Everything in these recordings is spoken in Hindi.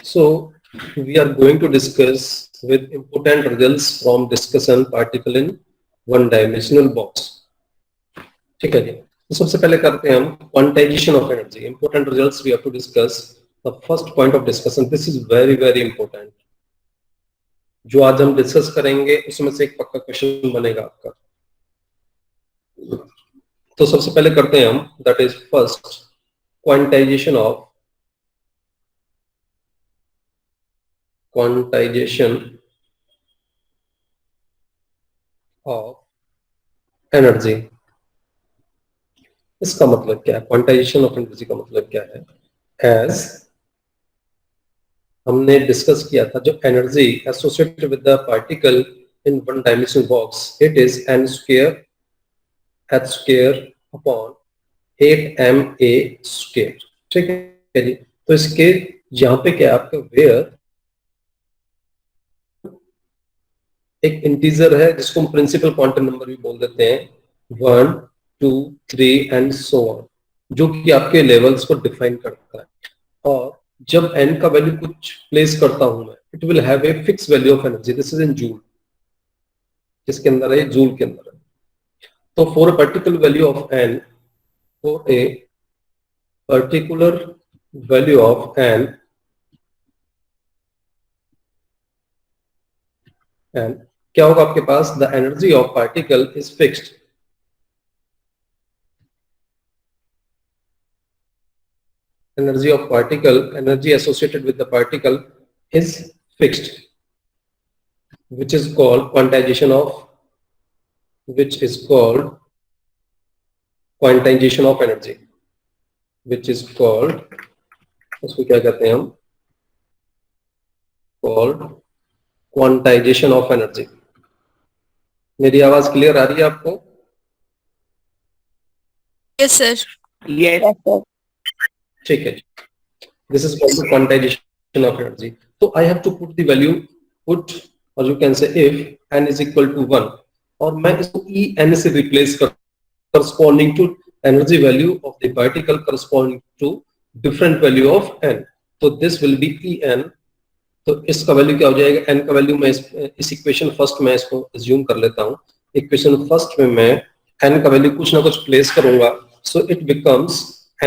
So we are going to discuss with important results from discussion particle in one dimensional box. ठीक है जी. तो सबसे पहले करते हैं हम quantization of energy. Important results we have to discuss. The first point of discussion, this is very very important. जो आज हम डिस्कस करेंगे उसमें से एक पक्का क्वेश्चन बनेगा आपका. तो सबसे पहले करते हैं हम, that is first quantization of energy. इसका मतलब क्या है? क्वांटाइजेशन ऑफ एनर्जी का मतलब क्या है? एज हमने डिस्कस किया था, जो energy associated with the particle in one dimensional box, it is n square h square upon 8ma square. ठीक है जी. तो इसके यहाँ पे क्या है आपका, वेयर एक इंटीजर है जिसको हम प्रिंसिपल क्वांटम नंबर भी बोल देते हैं, 1 2 3 एंड सो ऑन, जो कि आपके लेवल्स को डिफाइन करता है. और जब n का वैल्यू कुछ प्लेस करता हूं मैं, it will have a fix value of energy. This is in joule. किसके अंदर है? जूल के अंदर है. तो for a particular value of n, for a particular value of n, and क्या होगा आपके पास? The energy of particle is fixed. Energy of particle, energy associated with the particle is fixed, which is called quantization of, energy, which is called, उसको क्या कहते हैं हम? called quantization of energy. मेरी आवाज क्लियर आ रही है आपको? Yes, sir. Yes, sir. ठीक है. This is called the quantization of energy. So I have to put the value, or you can say if n is equal to 1, और मैं इसको En से replace कर, corresponding to energy value of the particle corresponding to different value of n. तो this will be En. तो इसका वैल्यू क्या हो जाएगा? n का वैल्यू मैं इस इक्वेशन फर्स्ट में इसको assume कर लेता हूँ. इक्वेशन फर्स्ट में मैं n का वैल्यू कुछ ना कुछ प्लेस करूंगा. So it becomes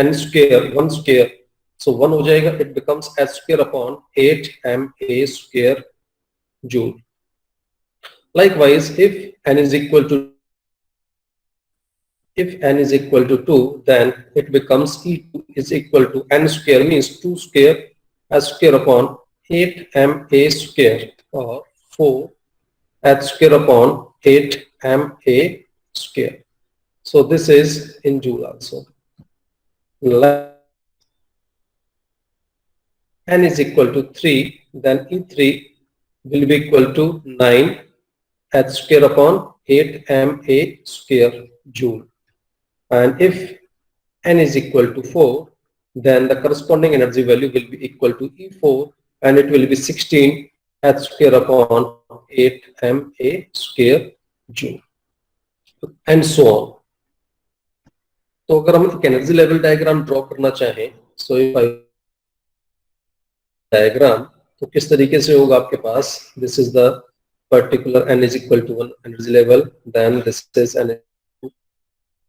n square, 1 square. So 1 हो जाएगा, it becomes h square upon 8ma square joule. Likewise, if n is equal to 2, then it becomes E2 is equal to n square, means 2 square h square upon 8ma square, or 4 h square upon 8ma square. So this is in joule also. N is equal to 3, then E3 will be equal to 9 h square upon 8ma square joule. And if n is equal to 4, then the corresponding energy value will be equal to E4, and it will be 16 h square upon 8ma square joule, and so on. तो अगर हम एक एनर्जी लेवल डायग्राम ड्रॉ करना चाहें, सो डायग्राम तो किस तरीके से होगा आपके पास? This is the particular n is equal to 1 energy level, then this is n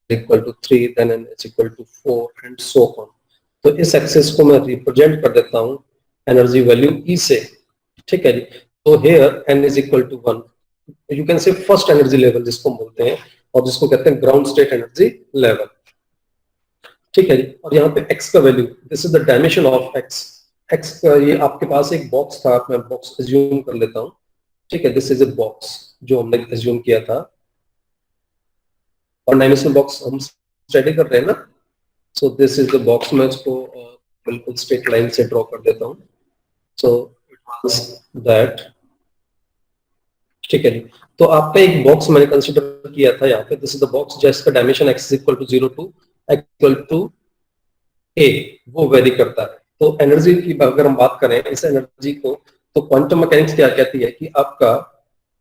equal to 3, then n is equal to 4, and so on. तो इस एक्सेस को मैं रिप्रेजेंट कर देता हूं एनर्जी वैल्यू E से. ठीक है जी. तो here n is equal to 1, you can से फर्स्ट एनर्जी लेवल जिसको बोलते हैं, और जिसको कहते हैं ग्राउंड स्टेट एनर्जी लेवल. ठीक है जी. और यहाँ पे x का value, this is the dimension of x. x का ये आपके पास एक बॉक्स था, मैं बॉक्स एज्यूम कर लेता हूँ. ठीक है. दिस इज अ बॉक्स जो हमने एज्यूम किया था, और डायमेंशनल बॉक्स हम स्टडी कर रहे हैं ना. सो दिस इज द बॉक्स. मैं इसको बिल्कुल स्ट्रेट लाइन से ड्रॉ कर देता हूँ. So it was that. ठीक है जी. तो आपका एक बॉक्स मैंने कंसीडर किया था यहाँ पे. दिस इज द बॉक्स जिसका dimension x is equal to 0 to x equal to a, वो वेरी करता है. तो एनर्जी की अगर हम बात करें इस एनर्जी को, तो क्वांटम मैकेनिक्स क्या कहती है कि आपका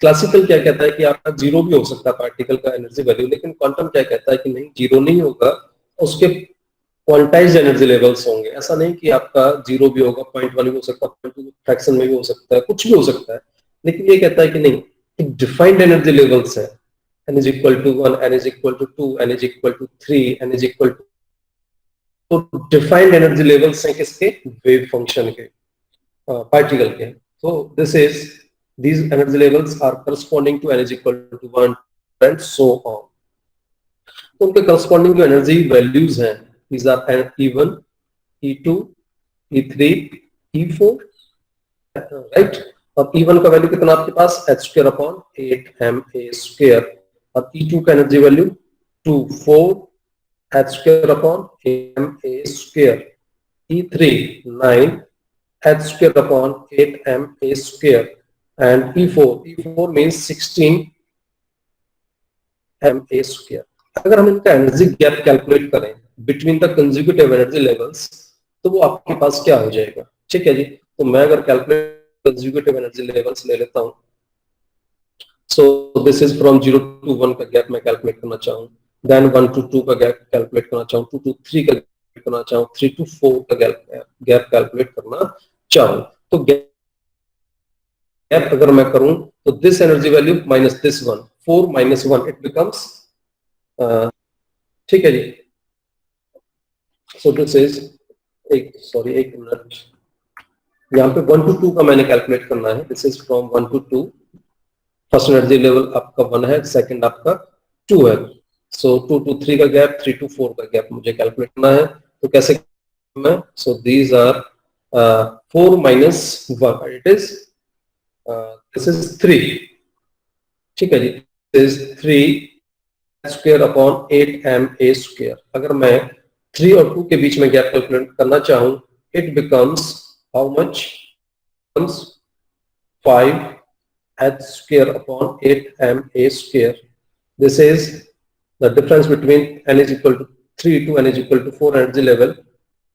क्लासिकल क्या कहता है कि आपका जीरो भी हो सकता है पार्टिकल का एनर्जी वैल्यू, लेकिन क्वांटम क्या कहता है कि नहीं, जीरो नहीं होगा, उसके क्वांटाइज्ड एनर्जी लेवल्स होंगे. ऐसा नहीं कि आपका जीरो भी होगा, 0.1 भी हो सकता है, फ्रैक्शन में भी हो सकता है, कुछ भी हो सकता है, लेकिन ये कहता है कि नहीं, एक डिफाइंड एनर्जी लेवल्स है, n is equal to 1, n is equal to 2, n is equal to 3, n is equal to, तो डिफाइंड एनर्जी लेवल्स हैं किसके, वेव फंक्शन के, पार्टिकल के. So this is, these energy levels are corresponding to n is equal to 1 and so on. तो उनके corresponding जो energy values हैं, these are E1, E2, E3, E4, right? और E1 का वैल्यू कितना आपके पास, h square upon 8ma square, और E2 का energy value 2, 4 h square upon 8ma square, E3 9 h square upon 8ma square, and E4 means 16 ma square. अगर हम इनका एनर्जी गैप कैलकुलेट करें between the consecutive energy levels, तो वो आपके पास क्या हो जाएगा. ठीक है जी. तो मैं अगर कैलकुलेट कंसेक्यूटिव एनर्जी लेवल्स ले लेता हूं, so this is from 0 to 1 का गैप मैं कैलकुलेट करना चाहूँ, देन 1 to 2 का गैप कैलकुलेट करना चाहूँ, 2 to 3 का कैलकुलेट करना चाहूँ, 3 to 4 का गैप कैलकुलेट करना चाहूँ. तो गैप अगर मैं करूं, तो this energy value minus this one, 4 minus 1, it becomes, ठीक है जी. सो दिस इज, एक मिनट, यहाँ पे 1 to 2 का मैंने कैलकुलेट करना है. This is from 1 to 2. First energy level आपका 1 है, सेकंड आपका 2 है. सो 2 to 3 का गैप, 3 to 4 का गैप मुझे कैलकुलेट करना है. तो कैसे मैं, so these are 4 minus 1, it is, this is 3. ठीक है जी. This is 3 square upon 8ma square. अगर मैं 3 और 2 के बीच में गैप कैलकुलेट करना चाहूं, it becomes how much, becomes 5h square upon 8ma square. This is the difference between n is equal to 3 to n is equal to 4 energy level.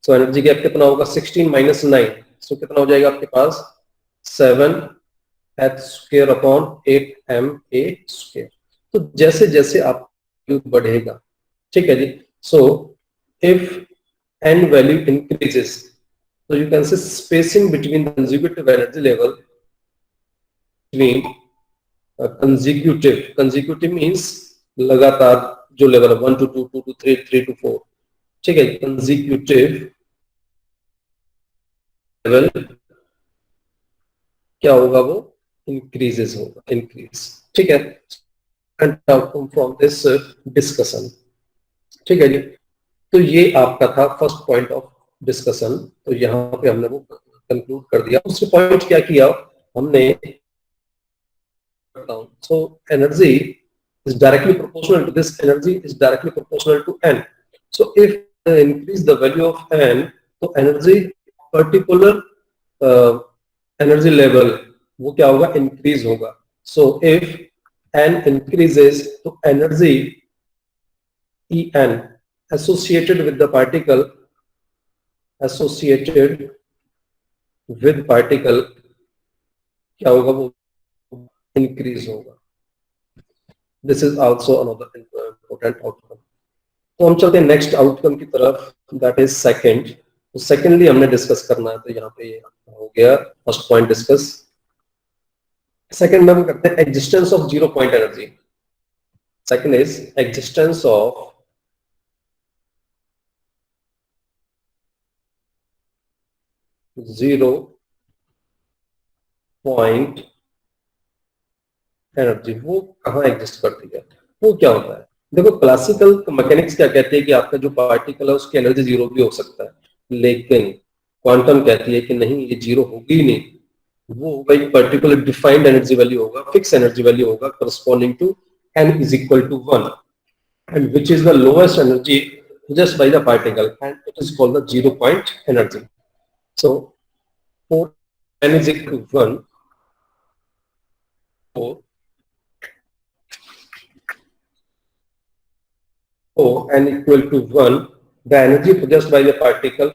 So energy gap कितना होगा, 16 minus 9. So कितना हो जाएगा आपके पास, 7h square upon 8ma square. तो जैसे जैसे आप बढ़ेगा, ठीक है जी. So if n value increases, so you can say spacing between the consecutive energy level between consecutive means लगातार जो लेवल है, 1 to 2, 2 to 3, 3 to 4. ठीक है. consecutive लेवल क्या होगा, वो इंक्रीजेस होगा, इंक्रीज. ठीक है. Outcome from this discussion. ठीक है जी. तो ये आपका था फर्स्ट पॉइंट ऑफ डिस्कशन. तो यहाँ पे हमने वो कंक्लूड कर दिया. दूसरे पॉइंट क्या किया हमने, so energy is directly proportional to this, energy is directly proportional to n. So if I increase the value of n, तो energy particular energy level वो क्या होगा, increase होगा. So if n increases, तो energy En associated with the particle, associated with particle क्या होगा, वो increase होगा. This is also another important outcome. तो हम चलते हैं नेक्स्ट आउटकम की तरफ, दैट इज सेकंड. तो सेकेंडली हमने डिस्कस करना है. तो यहाँ पे हो गया फर्स्ट पॉइंट डिस्कस. सेकंड में हम करते हैं existence of zero point energy. Second is existence of zero point energy. वो कहाँ एग्जिस्ट करती है, वो क्या होता है. देखो क्लासिकल मैकेनिक्स क्या कहते हैं कि आपका जो पार्टिकल है उसकी एनर्जी जीरो भी हो सकता है, लेकिन क्वांटम कहती है कि नहीं, ये जीरो होगी ही नहीं. वो होगा एक पर्टिकुलर डिफाइंड एनर्जी वैल्यू होगा, फिक्स एनर्जी वैल्यू होगा, corresponding to n is equal to 1, and which is the lowest energy just by the particle, and it is called the zero point energy. So for n is equal to 1, for n equal to 1, the energy possessed by the particle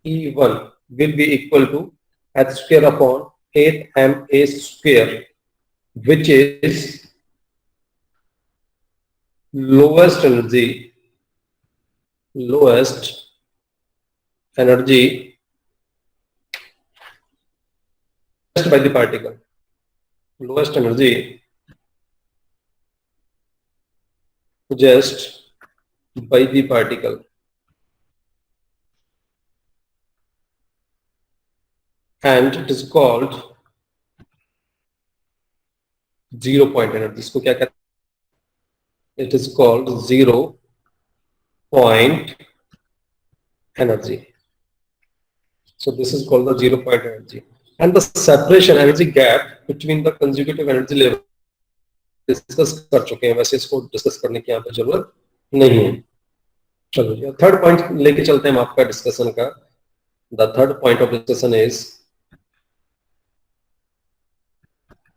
E1 will be equal to h square upon 8ma square, which is lowest energy by the particle, lowest energy possessed by the particle, and it is called zero point energy. इसको क्या कहते हैं? It is called zero point energy. So this is called the zero point energy, and the separation energy gap between the consecutive energy level discuss कर चुके हैं, वैसे इसको डिस्कस करने की यहाँ पे जरूरत नहीं है। चलो थर्ड पॉइंट लेके चलते हैं हम आपका डिस्कशन का। The third point of discussion is,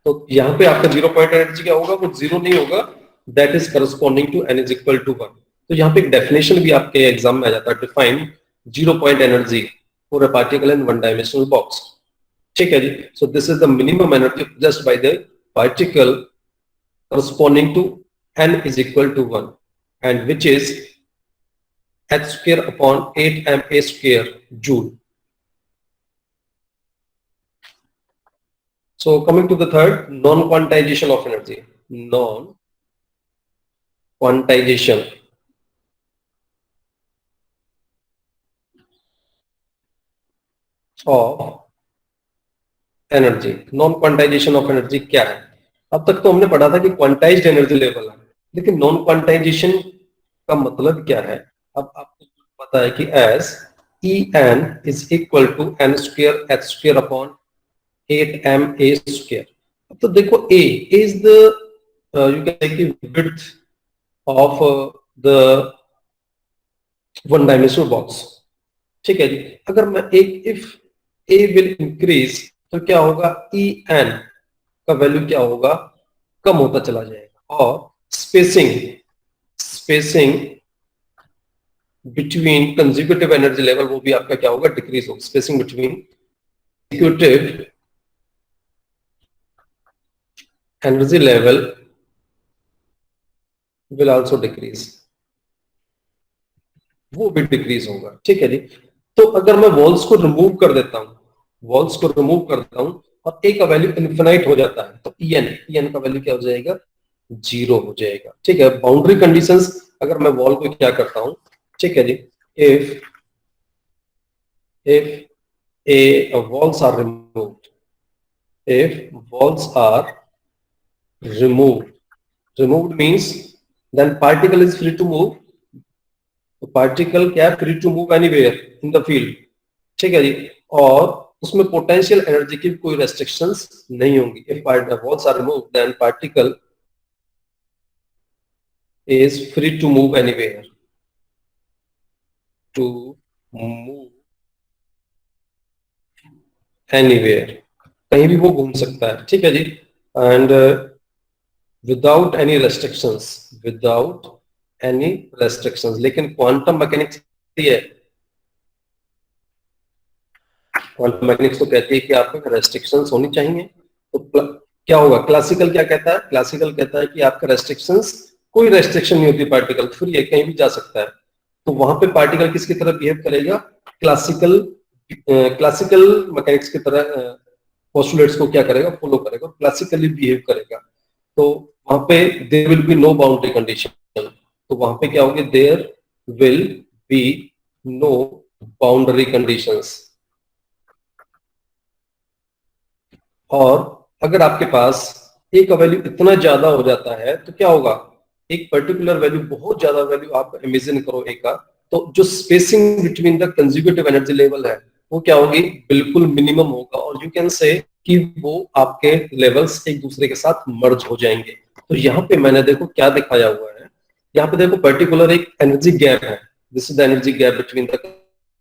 तो यहाँ पे आपका जीरो पॉइंट एनर्जी क्या होगा, वो जीरो नहीं होगा, that is corresponding to n is equal to 1। तो यहाँ पे एक डेफिनेशन भी आपके एग्जाम में आ जाता है, define zero point energy for a particle in one dimensional box. ठीक है जी। So this is the minimum energy just by the particle corresponding to n is equal to 1, and which is h square upon 8 ma square joule. So coming to the third, non-quantization of energy. Non-quantization of energy. Non-quantization of energy क्या है? अब तक तो हमने पढ़ा था कि क्वांटाइज्ड एनर्जी लेवल है, लेकिन नॉन क्वांटाइजेशन का मतलब क्या है? अब आपको पता है कि S E N is equal to N square H square upon 8 M A square. अब तो देखो A is the you can say कि width of the one dimensional box. ठीक है जी। अगर मैं एक इफ ए विल इंक्रीज तो क्या होगा, ई एन का वैल्यू क्या होगा, कम होता चला जाएगा, और spacing between consecutive energy level वो भी आपका क्या होगा, डिक्रीज होगा। Spacing between consecutive energy level will also decrease, वो भी डिक्रीज होगा। ठीक है जी। तो अगर मैं वॉल्स को रिमूव कर देता हूं, और ए का वैल्यू इन्फिनाइट हो जाता है, तो ईएन का वैल्यू क्या हो जाएगा, जीरो हो जाएगा। ठीक है। बाउंड्री कंडीशंस, अगर मैं वॉल को क्या करता हूं, ठीक है जी, if a walls are removed, if walls are removed means then particle is free to move. तो पार्टिकल क्या है, free to move anywhere in the field. ठीक है जी। और उसमें पोटेंशियल एनर्जी की कोई रेस्ट्रिक्शंस नहीं होंगी। If walls are removed then particle is free to move anywhere, कहीं भी वो घूम सकता है। ठीक है जी। एंड विदाउट एनी रेस्ट्रिक्शंस, लेकिन क्वांटम मैकेनिक्स तो कहती है कि आपको रेस्ट्रिक्शंस होनी चाहिए। तो क्या होगा, क्लासिकल क्या कहता है, क्लासिकल कहता है कि आपका रेस्ट्रिक्शंस, कोई रेस्ट्रिक्शन नहीं होती, पार्टिकल फ्री है, कहीं भी जा सकता है। तो वहां पे पार्टिकल किसकी तरह बिहेव करेगा, क्लासिकल मैकेनिक्स की तरह पोस्टुलेट्स को क्या करेगा, फॉलो करेगा, क्लासिकली बिहेव करेगा। तो वहां पे there will be no boundary condition, तो वहां पे क्या होगी, there will be no boundary conditions. और अगर आपके पास ए का वैल्यू इतना ज्यादा हो जाता है तो क्या होगा, एक पर्टिकुलर वैल्यू, बहुत ज्यादा वैल्यू आप इमेजिन करो ए का, तो जो spacing between the consecutive energy level है वो क्या होगी, बिल्कुल मिनिमम होगा, और यू कैन से कि वो आपके लेवल्स एक दूसरे के साथ मर्ज हो जाएंगे। तो यहाँ पे मैंने देखो क्या दिखाया हुआ है, यहाँ पे देखो पर्टिकुलर एक एनर्जी गैप है, this is the energy gap between the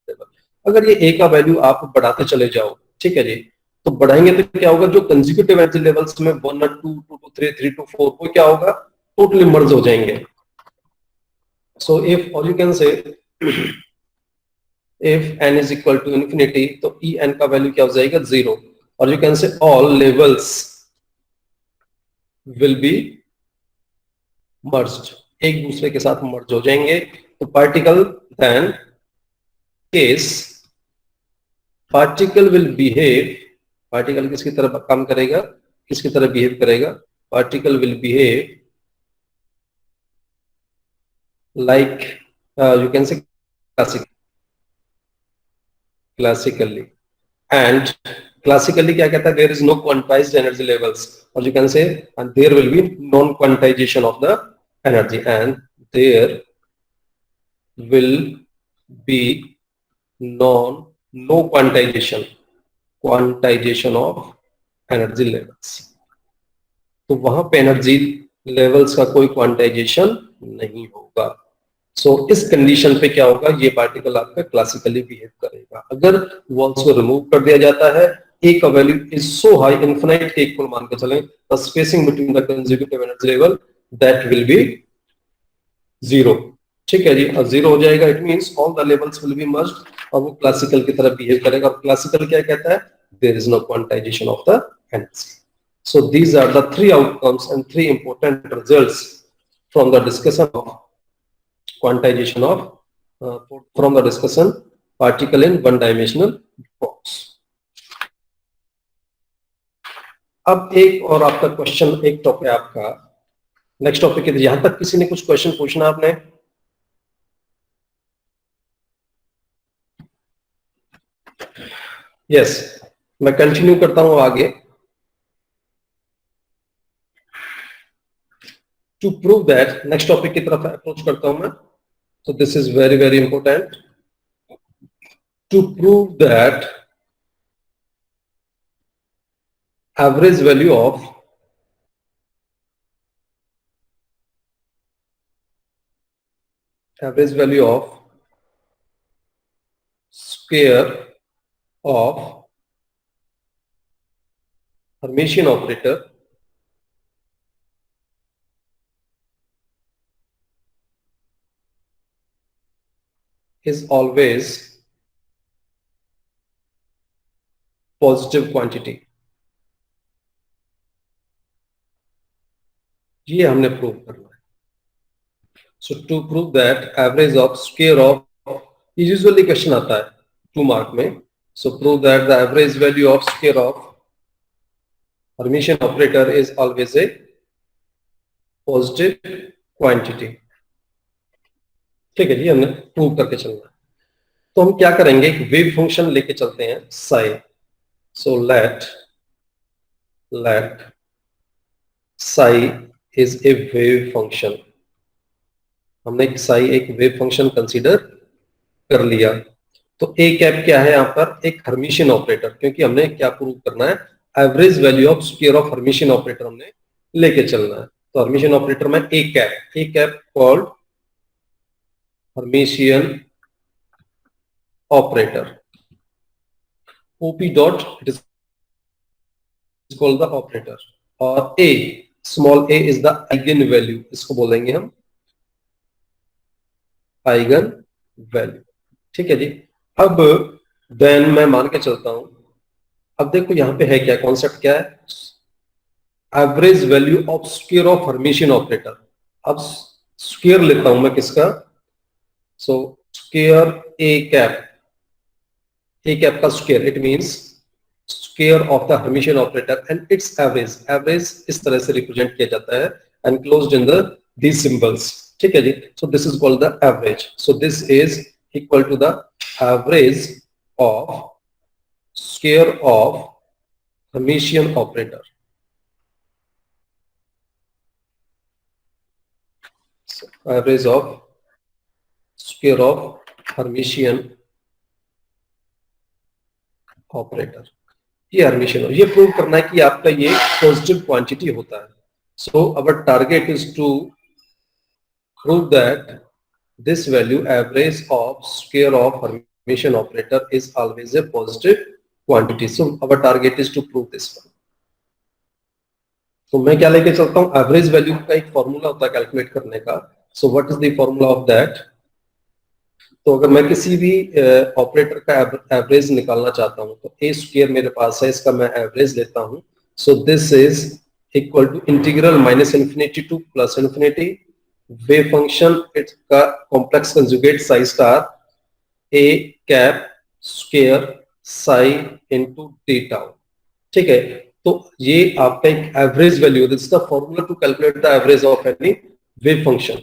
level. अगर ये ए का वैल्यू आप बढ़ाते चले जाओ, ठीक है जी, तो बढ़ाएंगे तो क्या होगा, जो कंसेक्यूटिव एनर्जी लेवल्स में 1 और 2, 2 to 3, 3 to 4 वो क्या होगा, टोटली मर्ज हो जाएंगे। सो इफ, और you can say if n is equal to infinity, तो ई एन का वैल्यू क्या हो जाएगा, 0, और you can say all levels will be merged, एक दूसरे के साथ मर्ज हो जाएंगे। तो particle then case particle will behave particle किसकी तरह काम करेगा, किसकी तरह बिहेव करेगा? Particle will behave like you can say classically, and classically क्या कहता है? There is no quantized energy levels, or you can say and there will be non quantization of the energy, and there will be no quantization of energy levels. तो वहां पे एनर्जी लेवल्स का कोई क्वांटाइजेशन नहीं होगा. सो इस कंडीशन पे क्या होगा? ये पार्टिकल आपका क्लासिकली बिहेव करेगा. अगर वॉल्स को रिमूव कर दिया जाता है, ए का value is so high, infinite के इक्वल मान के चलें, the spacing between the consecutive energy level that will be zero. ठीक है जी, और जीरो हो जाएगा. It means all the levels will be merged, और वो क्लासिकल की तरह बिहेव करेगा. और क्लासिकल क्या कहता है? There is no quantization of the energy. So these are the three outcomes and three important results from the discussion of quantization of from the discussion particle in one dimensional box. अब एक और आपका क्वेश्चन, एक टॉपिक है आपका नेक्स्ट टॉपिक है. यहां तक किसी ने कुछ क्वेश्चन पूछना आपने? यस, मैं कंटिन्यू करता हूं आगे. To prove that, next topic की तरफ अप्रोच करता हूं मैं. So this is very very important. To prove that average value of square of Hermitian operator is always positive quantity. ये हमने प्रूव करना है. So to prove that average of square of, usually question आता है 2 मार्क में. So prove that the average value of square of Hermitian operator is always a positive quantity. ठीक है जी, हमने प्रूव करके चलना है. तो हम क्या करेंगे? एक वेव फंक्शन लेके चलते हैं psi. So let psi is a wave function. हमने psi एक वेव फंक्शन कंसीडर कर लिया. तो ए कैप क्या है? यहां पर एक हर्मिशियन ऑपरेटर, क्योंकि हमने क्या प्रूव करना है? Average value of square of Hermitian operator हमने लेके चलना है. तो हर्मिशियन ऑपरेटर में A cap called Hermitian operator. OP dot it is called the operator, और a small a is the eigen value. इसको बोलेंगे हम eigen value. ठीक है जी. अब देन मैं मान के चलता हूं. अब देखो यहां पे है क्या कॉन्सेप्ट, क्या है? Average value of square of Hermitian operator. अब स्क्वायर लेता हूं मैं किसका? सो स्क्वायर ए कैप का square, it means square of the Hermitian operator and its average इस तरह से रिप्रेजेंट किया जाता है enclosed in these symbols. ठीक है जी. So this is called the average. So this is equal to the average of square of Hermitian operator. So, average of square of Hermitian operator. ये हर्मिशियन, ये प्रूव करना है कि आपका ये पॉजिटिव क्वांटिटी होता है. So our target is to prove that this value average of square of Hermitian operator is always a positive quantity. So our target is to prove this one. तो मैं क्या लेके चलता हूं? एवरेज वैल्यू का एक फॉर्मूला होता है कैलकुलेट करने का. So what is the formula of that? तो अगर मैं किसी भी ऑपरेटर का एवरेज निकालना चाहता हूं, तो ए स्क्वायर मेरे पास है, इसका मैं एवरेज लेता हूं. So this is equal to integral minus infinity to plus infinity wave function का कॉम्प्लेक्स कंजुगेट साई स्टार ए cap square psi into d tau. ठीक है, तो ये आपका एक average value, this is the formula to calculate the average of any wave function.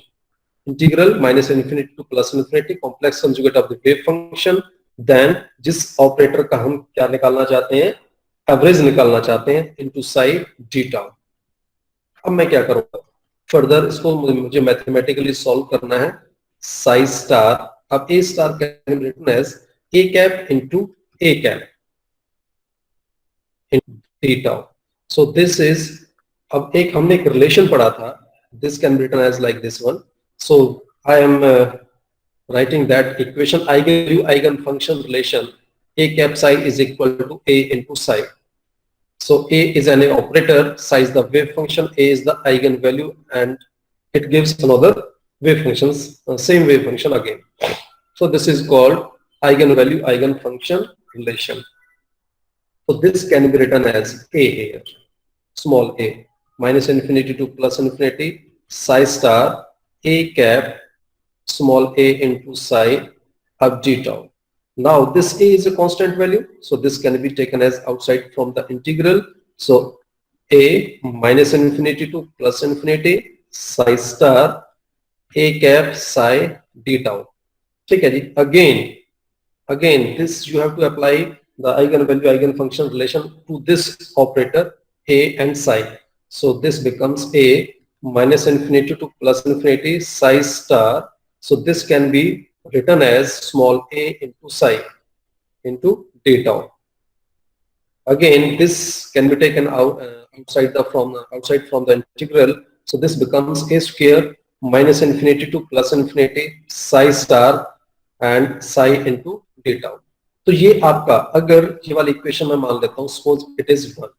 Integral minus infinity to plus infinity complex conjugate of the wave function. Then जिस ऑपरेटर का हम क्या निकालना चाहते हैं, एवरेज निकालना चाहते हैं, इनटू साई डी टाउ. अब मैं क्या करूंगा फर्दर, इसको मुझे मैथमेटिकली सॉल्व करना है. साई स्टार, अब a star can be written as a cap into a cap in d tau. So this is, अब एक हमने एक रिलेशन पढ़ा था, this can be written as like this one. So I am writing that equation, eigenvalue eigenfunction relation, a cap psi is equal to a into psi. So a is an operator, psi is the wave function, a is the eigenvalue, and it gives another wave functions, same wave function again. So this is called eigenvalue eigenfunction relation. So this can be written as a here, small a, minus infinity to plus infinity, psi star a cap small a into psi of d tau. Now this a is a constant value, so this can be taken as outside from the integral. So a minus infinity to plus infinity psi star a cap psi d tau. ठीक है जी. Again this you have to apply the eigenvalue eigenfunction relation to this operator a and psi. So this becomes a minus infinity to plus infinity psi star. So this can be written as small a into psi into d tau. Again, this can be taken out outside from the integral. So this becomes a square minus infinity to plus infinity psi star and psi into d tau. तो ये आपका, अगर ये वाली इक्वेशन मैं मान लेता हूँ, suppose it is 1.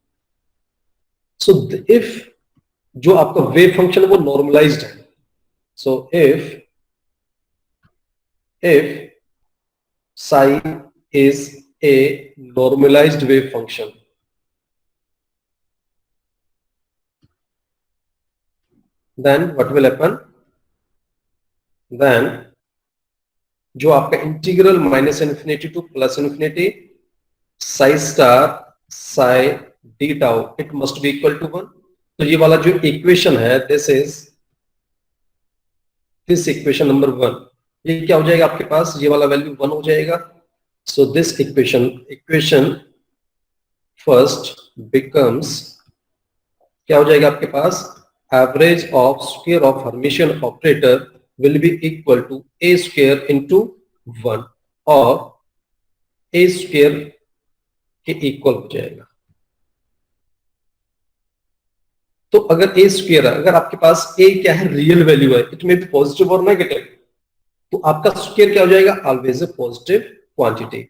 So if जो आपका वेव फंक्शन वो नॉर्मलाइज्ड है, सो if psi is a normalized wave function, then what will happen? Then जो आपका integral minus infinity to plus infinity psi star psi d tau, it must be equal to 1. तो ये वाला जो इक्वेशन है, दिस इक्वेशन नंबर 1, ये क्या हो जाएगा आपके पास, ये वाला वैल्यू 1 हो जाएगा. So this equation first becomes, क्या हो जाएगा आपके पास, average of square of Hermitian operator will be equal to a square into 1, और ए स्क्वायर के इक्वल हो जाएगा. तो अगर ए स्क्वायर, अगर आपके पास ए क्या है, रियल वैल्यू है, इट में भी पॉजिटिव और नेगेटिव, तो आपका स्क्वायर क्या हो जाएगा, ऑलवेज ए पॉजिटिव क्वांटिटी.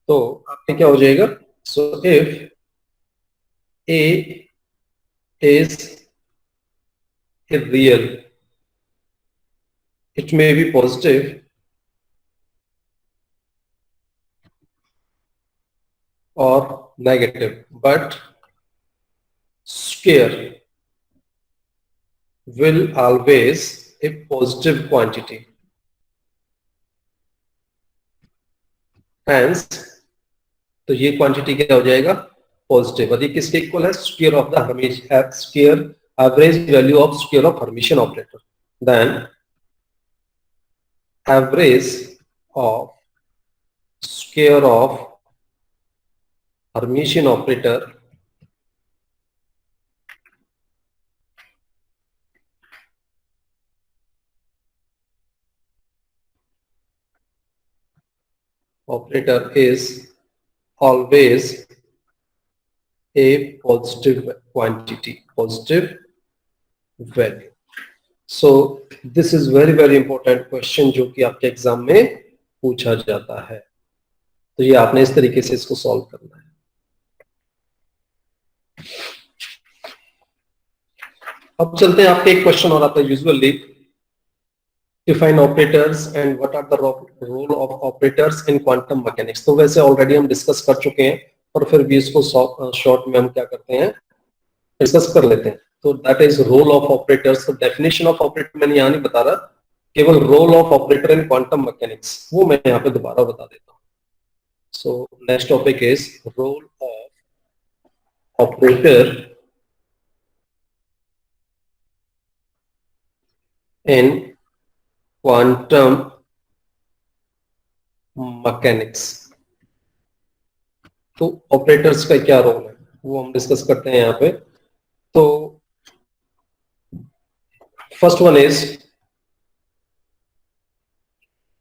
तो आपका क्या हो जाएगा, so if A is a real, it may be positive or negative, but square will always a positive quantity. Hence, तो ये क्वांटिटी क्या हो जाएगा, पॉजिटिव. और ये किसके इक्वल है, square of the Hermitian, square average value of square of Hermitian operator. Then average of square of Hermitian operator is always a positive quantity, positive value. So this is very important question जो कि आपके एग्जाम में पूछा जाता है. तो ये आपने इस तरीके से इसको सॉल्व करना है. अब चलते हैं, आपके एक क्वेश्चन और आता है usually, define operators and what are the role of operators in quantum mechanics. तो वैसे ऑलरेडी हम डिस्कस कर चुके हैं, और फिर भी इसको शॉर्ट में हम क्या करते हैं, डिस्कस कर लेते हैं. तो that is role of operators. Definition of operator मैंने यहाँ नहीं बता रहा, केवल role of operator in quantum mechanics वो मैं यहाँ पे दोबारा बता देता हूँ. So next topic is role of operator in quantum mechanics. तो ऑपरेटर्स का क्या रोल है वो हम डिस्कस करते हैं यहाँ पे। तो first one is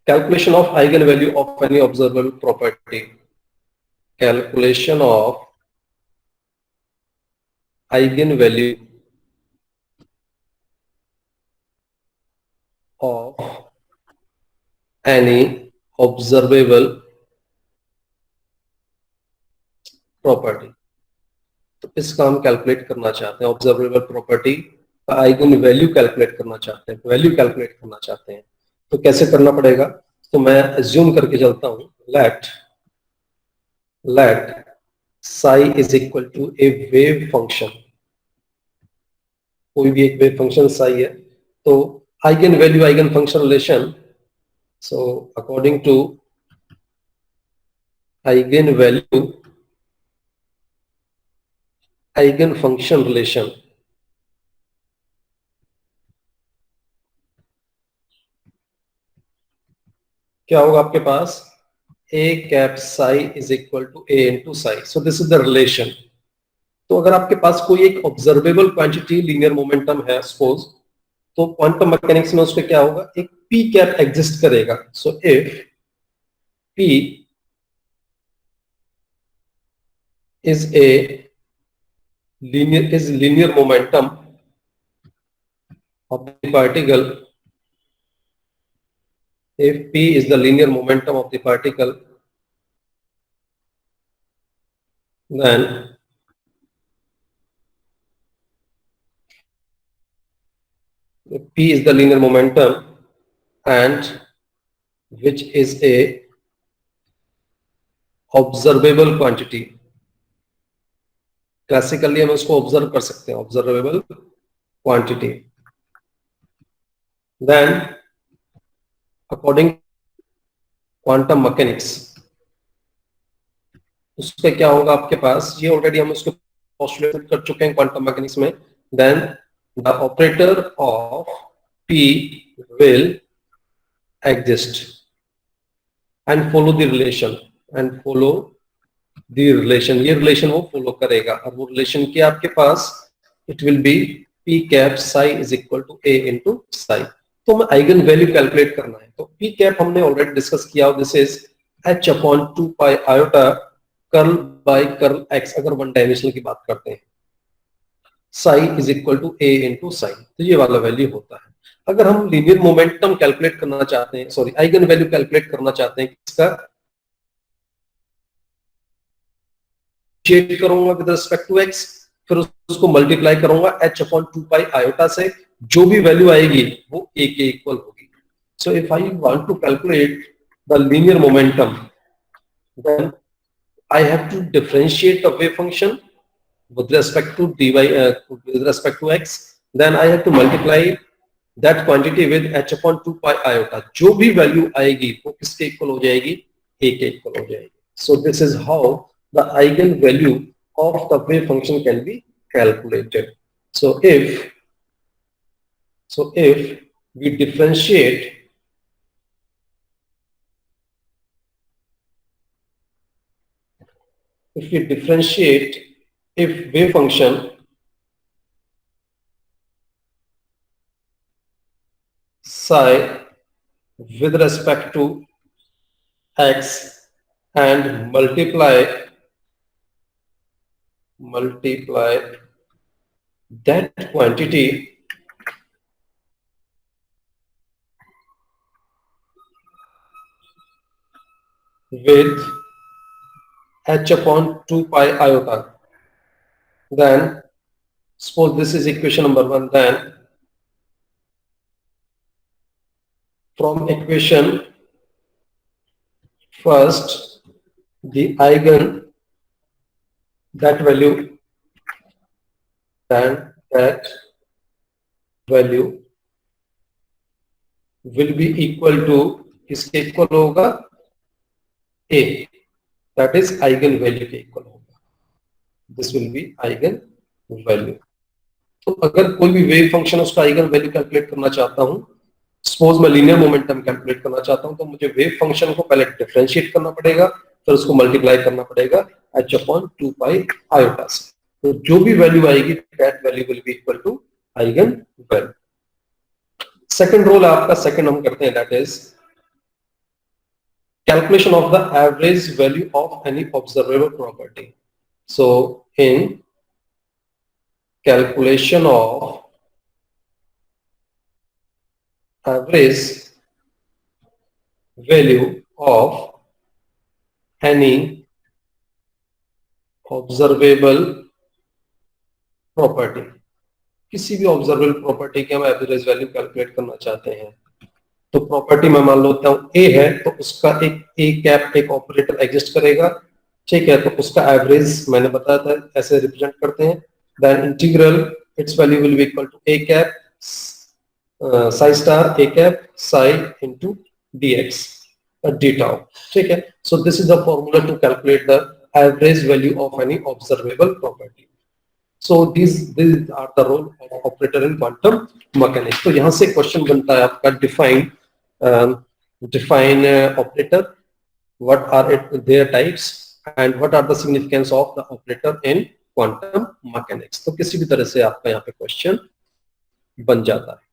calculation of eigenvalue of any observable property. Calculation of eigenvalue of any observable property। तो इसका हम कैलकुलेट करना चाहते हैं, ऑब्जर्वेबल प्रॉपर्टी का आइगन वैल्यू कैलकुलेट करना चाहते हैं, वैल्यू कैलकुलेट करना चाहते हैं। तो कैसे करना पड़ेगा? तो मैं एज्यूम करके चलता हूं, let psi is equal to a wave function. कोई भी एक वेव फंक्शन psi है, तो eigen value eigen function relation, so according to eigen value eigen function relation, क्या होगा आपके पास? a cap psi is equal to a into psi. So this is the relation. तो अगर आपके पास कोई एक ऑब्जर्वेबल क्वांटिटी लीनियर मोमेंटम है सपोज, तो क्वांटम मैकेनिक्स में उसपे क्या होगा? एक p कैप एग्जिस्ट करेगा। So if p is a linear momentum of the particle, if p is the linear momentum of the particle, then p is the linear momentum and which is a observable quantity। Classically हम उसको ऑब्जर्व कर सकते हैं, observable quantity. Then according quantum mechanics उसका क्या होगा आपके पास? ये ऑलरेडी हम उसको पोस्टुलेट कर चुके हैं क्वांटम मैकेनिक्स में। Then the operator of p will exist and follow the relation, and follow the relation। ये रिलेशन वो फॉलो करेगा, और वो रिलेशन क्या आपके पास? It will be p cap psi is equal to a into psi। तो हमें आइगन वैल्यू कैलकुलेट करना है। तो p कैप हमने ऑलरेडी डिस्कस किया, this is h upon 2 pi iota curl by curl x, अगर वन डायमेंशनल की बात करते हैं। psi is equal to a into psi, तो ये वाला वैल्यू होता है। अगर हम लीनियर मोमेंटम कैलकुलेट करना चाहते हैं, सॉरी आइगन वैल्यू कैलकुलेट करना चाहते हैं, किसका चेक करूंगा विद रिस्पेक्ट टू x, फिर उसको मल्टीप्लाई करूंगा h अपॉन 2 पाई आयोटा से, जो भी वैल्यू आएगी वो a के इक्वल होगी। So if I want to calculate the linear momentum, then I have to differentiate the wave function with respect to dy with respect to x, then I have to multiply that quantity with h upon 2 pi iota। जो भी वैल्यू आएगी वो किसके इक्वल हो जाएगी? a के इक्वल हो जाएगी। So this is how the eigenvalue of the wave function can be calculated। So if we differentiate if wave function psi with respect to x and multiply that quantity with h upon 2 pi iota, then suppose this is equation number 1, then from equation first the eigen that value will be equal to, किसके इक्वल होगा? a, that is eigen value के इक्वल होगा। This will be eigen value. तो अगर कोई भी वेव फंक्शन उसका आइगन वैल्यू कैलकुलेट करना चाहता हूं, सपोज मैं लीनियर मोमेंटम कैलकुलेट करना चाहता हूं, तो मुझे वेव फंक्शन को पहले डिफरेंशिएट करना पड़ेगा, फिर उसको मल्टीप्लाई करना पड़ेगा h अपॉन 2 पाई आयोटा से। तो जो भी वैल्यू आएगी that value will be equal to eigen value. Second rule आपका, सेकंड हम करते हैं, that is calculation of the average value of any observable property. So in calculation of average value of any observable property, किसी भी ऑब्जर्वेबल प्रॉपर्टी की हम एवरेज वैल्यू कैलकुलेट करना चाहते हैं। तो प्रॉपर्टी में मान लेता हूं ए है, तो उसका एक ए कैप एक ऑपरेटर एग्जिस्ट करेगा, ठीक है। तो उसका एवरेज मैंने बताया था ऐसे रिप्रेजेंट करते हैं, then integral its value will be equal to A cap psi star A cap psi into dx d tau, ठीक है। So this is the formula to calculate the average value of any observable property. So these are the role of operator in quantum mechanics. तो यहाँ से क्वेश्चन बनता है आपका, define operator, what are their types and what are the significance of the operator in quantum mechanics। तो किसी भी तरह से आपका यहाँ पे क्वेश्चन बन जाता है।